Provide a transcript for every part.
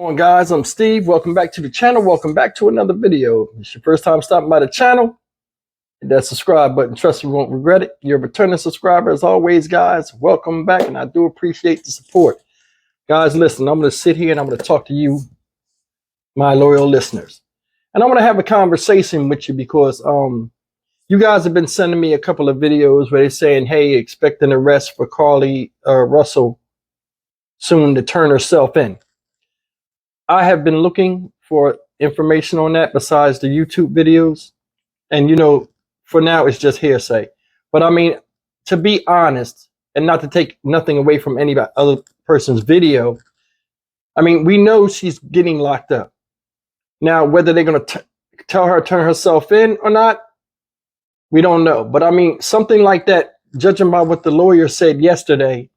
Going on, guys? I'm Steve. Welcome back to the channel. Welcome back to another video. If it's your first time stopping by the channel, hit that subscribe button. Trust me, you won't regret it. You're a returning subscriber as always, guys. Welcome back, and I do appreciate the support. Guys, listen, I'm going to sit here and I'm going to talk to you, my loyal listeners. And I want to have a conversation with you because you guys have been sending me a couple of videos where they're saying, hey, expect an arrest for Carlee Russell soon to turn herself in. I have been looking for information on that besides the YouTube videos. And, for now, it's just hearsay. But I mean, to be honest, and not to take nothing away from any other person's video, I mean, we know she's getting locked up. Now, whether they're going to tell her to turn herself in or not, we don't know. But I mean, something like that, judging by what the lawyer said yesterday,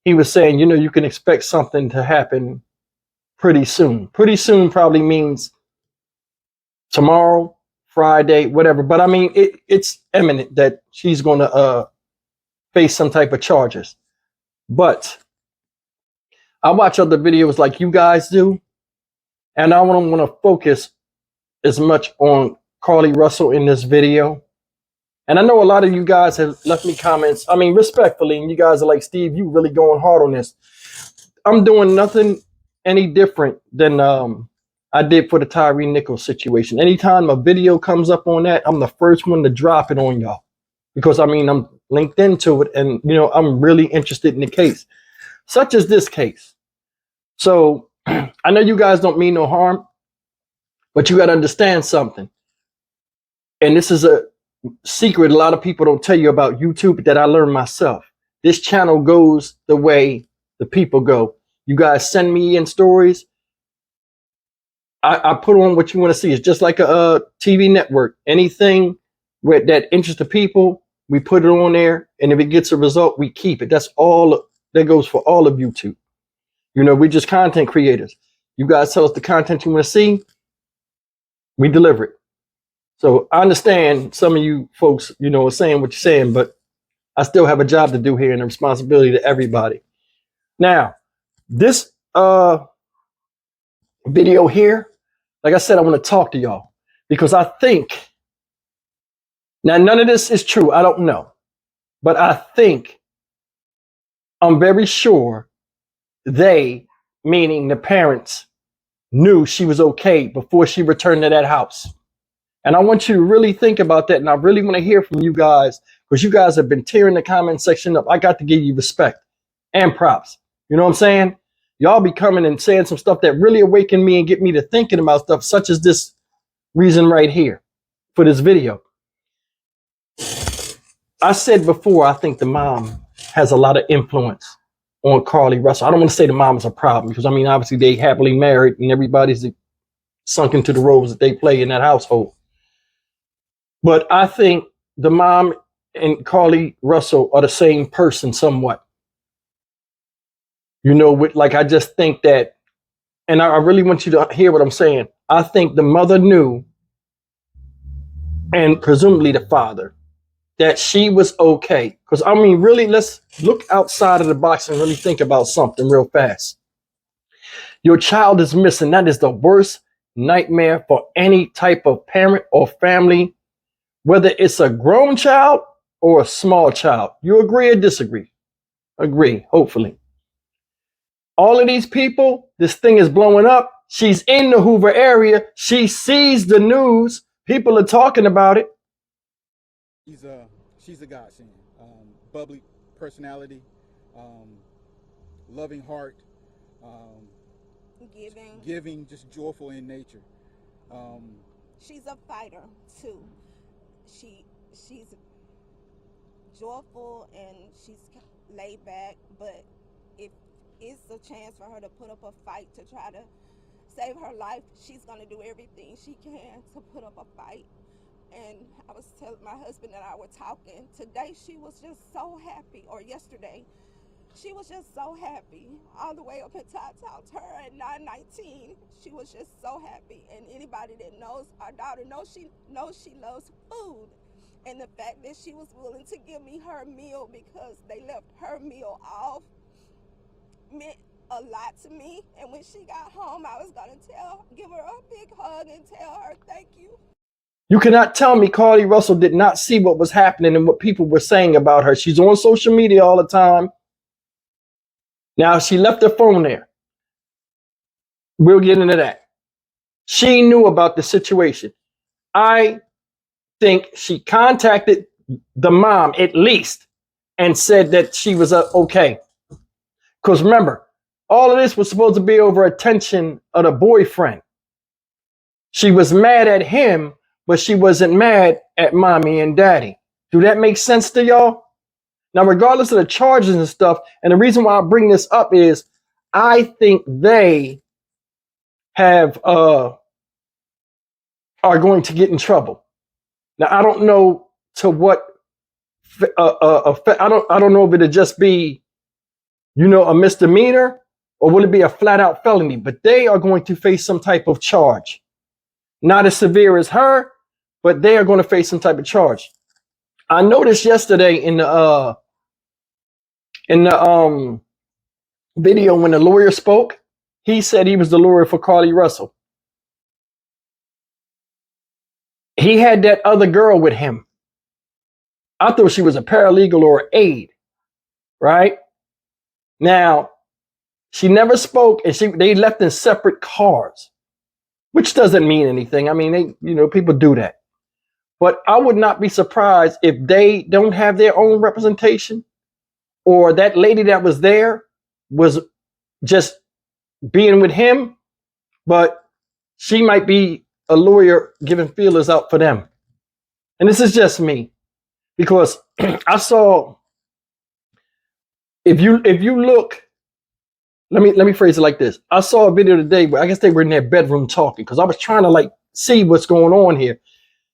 he was saying, you can expect something to happen pretty soon. Pretty soon probably means tomorrow, Friday, whatever. But I mean, it's imminent that she's going to face some type of charges. But I watch other videos like you guys do, and I don't want to focus as much on Carlee Russell in this video. And I know a lot of you guys have left me comments. I mean, respectfully, and you guys are like, Steve, you really going hard on this. I'm doing nothing any different than I did for the Tyree Nichols situation. Anytime a video comes up on that, I'm the first one to drop it on y'all. Because, I mean, I'm linked into it and, I'm really interested in the case. Such as this case. So, I know you guys don't mean no harm, but you got to understand something. And this is a secret a lot of people don't tell you about YouTube that I learned myself. This channel goes the way the people go. You guys send me in stories. I put on what you want to see. It's just like a TV network. Anything that interests the people, we put it on there. And if it gets a result, we keep it. That's all that goes for all of YouTube. We're just content creators. You guys tell us the content you want to see, we deliver it. So I understand some of you folks, are saying what you're saying, but I still have a job to do here and a responsibility to everybody. Now, this video here, like I said, I want to talk to y'all because I think, now none of this is true, I don't know, but I think, I'm very sure they, meaning the parents, knew she was okay before she returned to that house. And I want you to really think about that, and I really want to hear from you guys because you guys have been tearing the comment section up. I got to give you respect and props. You know what I'm saying? Y'all be coming and saying some stuff that really awakened me and get me to thinking about stuff such as this reason right here for this video. I said before, I think the mom has a lot of influence on Carlee Russell. I don't want to say the mom is a problem because, I mean, obviously they happily married and everybody's sunk into the roles that they play in that household. But I think the mom and Carlee Russell are the same person somewhat. I just think that, and I really want you to hear what I'm saying. I think the mother knew, and presumably the father, that she was okay. Because, I mean, really, let's look outside of the box and really think about something real fast. Your child is missing. That is the worst nightmare for any type of parent or family, whether it's a grown child or a small child. You agree or disagree? Agree, hopefully. All of these people, this thing is blowing up. She's in the Hoover area. She sees the news. People are talking about it. She's a godsend. Bubbly personality, loving heart, giving, just joyful in nature. She's a fighter too. She's joyful and she's laid back, but if it's a chance for her to put up a fight to try to save her life, she's going to do everything she can to put up a fight. And I was telling my husband and I were talking today, she was just so happy, or yesterday, she was just so happy all the way up until I talked to her at 9:19. She was just so happy. And anybody that knows our daughter knows she loves food. And the fact that she was willing to give me her meal because they left her meal off meant a lot to me. And when she got home, I was gonna give her a big hug and tell her thank you. You cannot tell me Carlee Russell did not see what was happening and what people were saying about her. She's on social media all the time. Now, she left her phone there. We'll get into that. She knew about the situation. I think she contacted the mom at least and said that she was okay. Because remember, all of this was supposed to be over attention of the boyfriend. She was mad at him, but she wasn't mad at mommy and daddy. Do that make sense to y'all? Now, regardless of the charges and stuff, and the reason why I bring this up is I think they have are going to get in trouble. Now, I don't know to what I don't know if it'll just be, a misdemeanor, or will it be a flat out felony, but they are going to face some type of charge. Not as severe as her, but they are going to face some type of charge. I noticed yesterday in the video when the lawyer spoke, he said he was the lawyer for Carlee Russell. He had that other girl with him. I thought she was a paralegal or an aide, right? Now, she never spoke, and they left in separate cars, which doesn't mean anything. I mean, people do that. But I would not be surprised if they don't have their own representation, or that lady that was there was just being with him, but she might be a lawyer giving feelers out for them. And this is just me, because I saw, if you look, let me phrase it like this. I saw a video today where I guess they were in their bedroom talking, because I was trying to see what's going on here.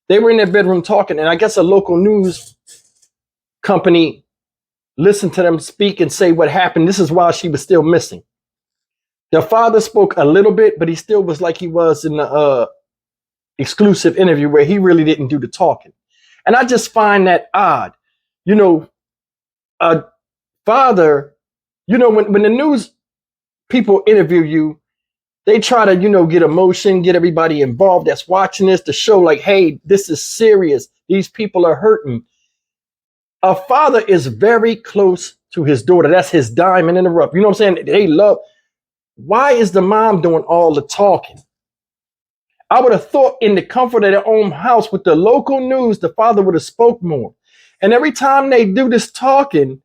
They were in their bedroom talking, and I guess a local news company listened to them speak and say what happened. This is why she was still missing. The father spoke a little bit, but he still was like he was in the exclusive interview where he really didn't do the talking. And I just find that odd. A father, when the news people interview you, they try to, get emotion, get everybody involved that's watching this to show hey, this is serious. These people are hurting. A father is very close to his daughter. That's his diamond in the rough. You know what I'm saying? They love. Why is the mom doing all the talking? I would have thought in the comfort of their own house with the local news, the father would have spoke more. And every time they do this talking,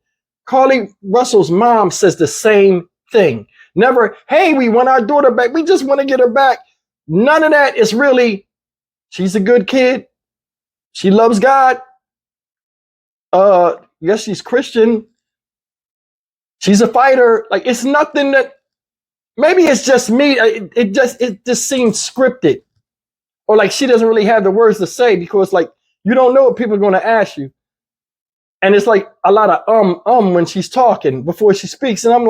Carlee Russell's mom says the same thing. Never, hey, we want our daughter back. We just want to get her back. None of that is really, she's a good kid. She loves God. Yes, she's Christian. She's a fighter. It's nothing that, maybe it's just me. It just seems scripted. Or she doesn't really have the words to say, because you don't know what people are going to ask you. And it's a lot of when she's talking before she speaks. And I'm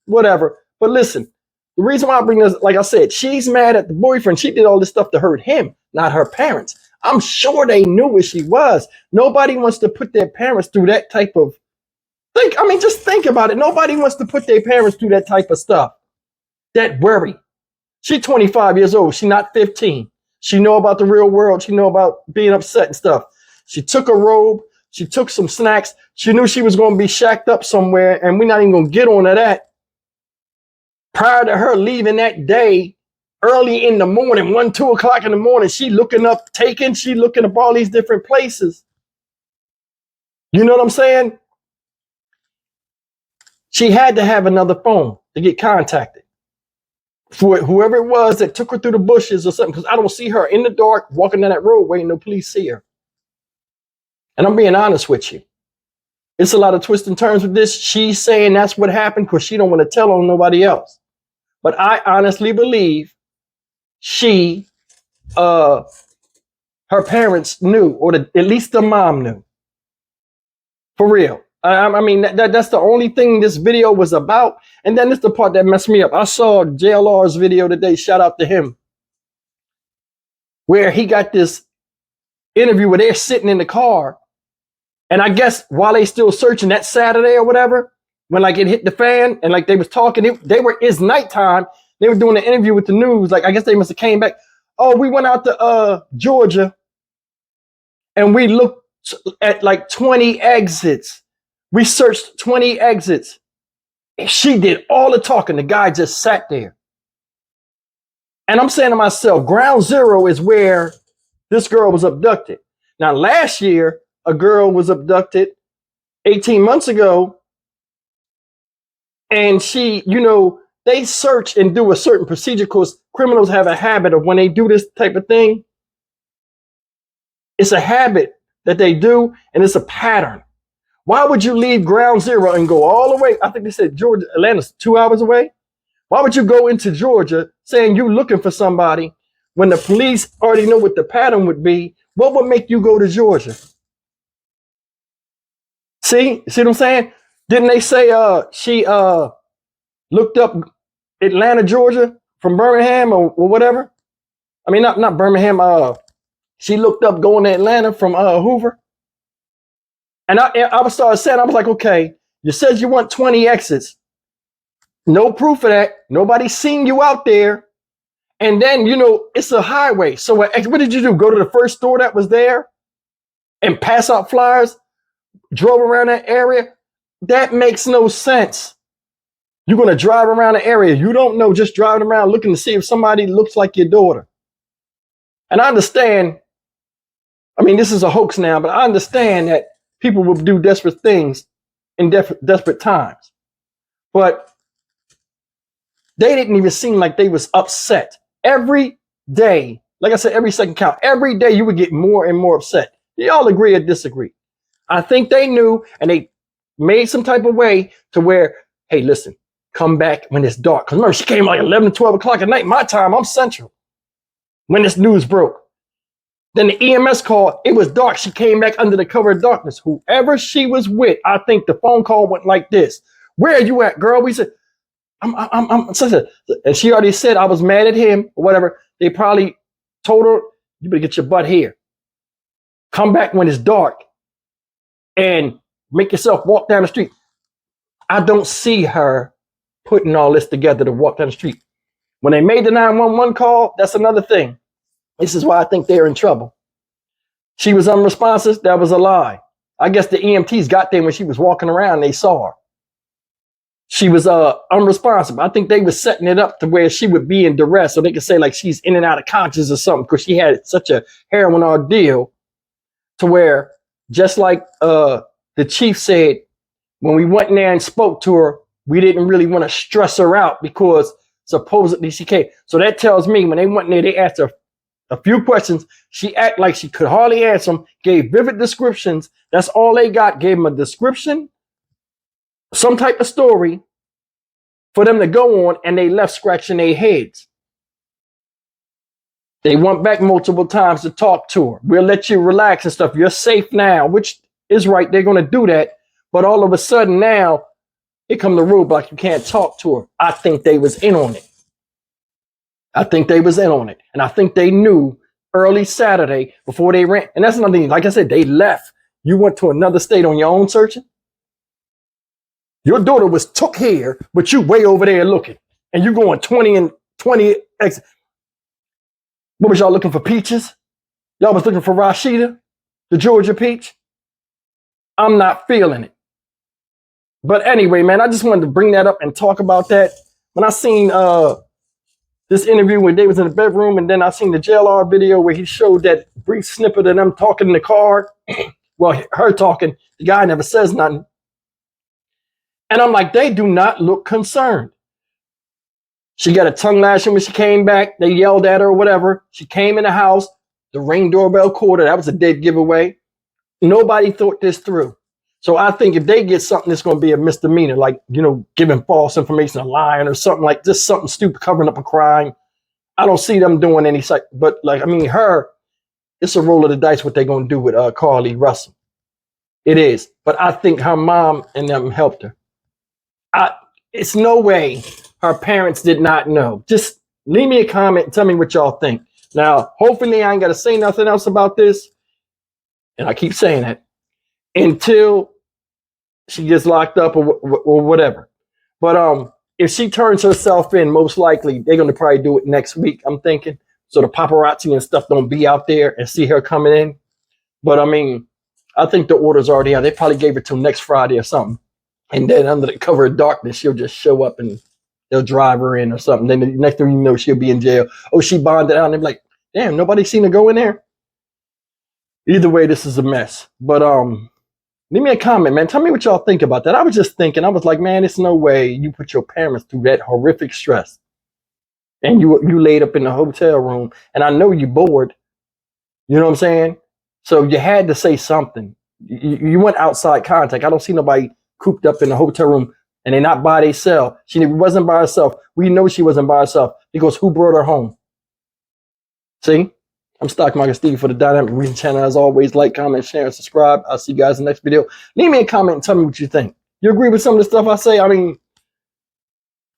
whatever. But listen, the reason why I bring this, like I said, she's mad at the boyfriend. She did all this stuff to hurt him, not her parents. I'm sure they knew where she was. Nobody wants to put their parents through that type of just think about it. Nobody wants to put their parents through that type of stuff. That worry. She's 25 years old. She's not 15. She know about the real world. She know about being upset and stuff. She took a robe. She took some snacks. She knew she was going to be shacked up somewhere, and we're not even going to get on to that. Prior to her leaving that day, early in the morning, 1, 2 o'clock in the morning, she looking up all these different places. You know what I'm saying? She had to have another phone to get contacted for whoever it was that took her through the bushes or something, because I don't see her in the dark walking down that roadway and no police see her. And I'm being honest with you. It's a lot of twists and turns with this. She's saying that's what happened because she don't want to tell on nobody else. But I honestly believe her parents knew, or at least the mom knew. For real. That's the only thing this video was about. And then it's the part that messed me up. I saw JLR's video today. Shout out to him. Where he got this interview where they're sitting in the car. And I guess while they still searching that Saturday or whatever, when like it hit the fan and like they was talking, it's nighttime. They were doing an interview with the news. Like I guess they must have came back. Oh, we went out to Georgia and we looked at like 20 exits. We searched 20 exits. And she did all the talking. The guy just sat there. And I'm saying to myself, ground zero is where this girl was abducted. Now, last year, a girl was abducted 18 months ago. And she, they search and do a certain procedure because criminals have a habit of when they do this type of thing, it's a habit that they do and it's a pattern. Why would you leave ground zero and go all the way? I think they said Georgia, Atlanta's 2 hours away. Why would you go into Georgia saying you're looking for somebody when the police already know what the pattern would be? What would make you go to Georgia? See what I'm saying? Didn't they say she looked up Atlanta, Georgia from Birmingham or whatever? I mean, not Birmingham. She looked up going to Atlanta from Hoover. And I started saying, I was like, okay, you said you want 20 exits. No proof of that. Nobody's seen you out there. And then, it's a highway. So what did you do? Go to the first store that was there and pass out flyers? Drove around that area? That makes no sense. You're going to drive around the area. You don't know, just driving around looking to see if somebody looks like your daughter. And I understand. I mean, this is a hoax now, but I understand that people will do desperate things in desperate times. But they didn't even seem like they was upset. Every day, like I said, every second count, every day you would get more and more upset. Y'all agree or disagree? I think they knew and they made some type of way to where, hey, listen, come back when it's dark. Because remember, she came like 11, 12 o'clock at night. My time, I'm central. When this news broke. Then the EMS called. It was dark. She came back under the cover of darkness. Whoever she was with, I think the phone call went like this. Where are you at, girl? We said, I'm and she already said I was mad at him or whatever. They probably told her, you better get your butt here. Come back when it's dark and make yourself walk down the street. I don't see her putting all this together to walk down the street. When they made the 911 call, that's another thing. This is why I think they're in trouble. She was unresponsive. That was a lie. I guess the EMTs got there when she was walking around. They saw her. She was unresponsive. I think they were setting it up to where she would be in duress so they could say like she's in and out of conscious or something because she had such a heroin ordeal to where just like the chief said, when we went in there and spoke to her, we didn't really want to stress her out because supposedly she came. So that tells me when they went in there, they asked her a few questions. She acted like she could hardly answer them, gave vivid descriptions. That's all they got. Gave them a description, some type of story for them to go on, and they left scratching their heads. They went back multiple times to talk to her. We'll let you relax and stuff. You're safe now, which is right. They're going to do that. But all of a sudden now, here come the roadblock. You can't talk to her. I think they was in on it. And I think they knew early Saturday before they ran. And that's another thing. Like I said, they left. You went to another state on your own searching. Your daughter was took here, but you way over there looking. And you going 20 and 20 exit. What was y'all looking for, peaches? Y'all was looking for Rashida, the Georgia peach? I'm not feeling it. But anyway, man, I just wanted to bring that up and talk about that. When I seen this interview when they was in the bedroom, and then I seen the JLR video where he showed that brief snippet of them talking in the car. Well, her talking, the guy never says nothing. And I'm like, they do not look concerned. She got a tongue lashing when she came back. They yelled at her or whatever. She came in the house. The Ring doorbell called her. That was a dead giveaway. Nobody thought this through. So I think if they get something, it's going to be a misdemeanor, like, giving false information, or lying or something like this, something stupid, covering up a crime. I don't see them doing any, but her, it's a roll of the dice what they're going to do with Carlee Russell. It is. But I think her mom and them helped her. It's no way her parents did not know. Just leave me a comment and tell me what y'all think. Now, hopefully I ain't got to say nothing else about this. And I keep saying that until she gets locked up or whatever. But if she turns herself in, most likely they're gonna probably do it next week, I'm thinking. So the paparazzi and stuff don't be out there and see her coming in. But I mean, I think the order's already out. They probably gave it till next Friday or something. And then under the cover of darkness, she'll just show up and they'll drive her in or something. Then the next thing you know, she'll be in jail. Oh, she bonded out, and they're like, damn, nobody seen her go in there. Either way, this is a mess. But leave me a comment, man. Tell me what y'all think about that. I was just thinking, I was like, man, it's no way you put your parents through that horrific stress. And you laid up in the hotel room, and I know you bored. You know what I'm saying? So you had to say something. You went outside contact. I don't see nobody cooped up in the hotel room and they're not by themselves. She wasn't by herself. We know she wasn't by herself because who brought her home? See? I'm Stock Market Steve for the Dynamic Reason channel. As always, like, comment, share, and subscribe. I'll see you guys in the next video. Leave me a comment and tell me what you think. You agree with some of the stuff I say? I mean,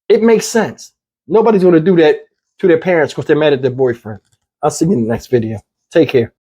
it makes sense. Nobody's going to do that to their parents because they're mad at their boyfriend. I'll see you in the next video. Take care.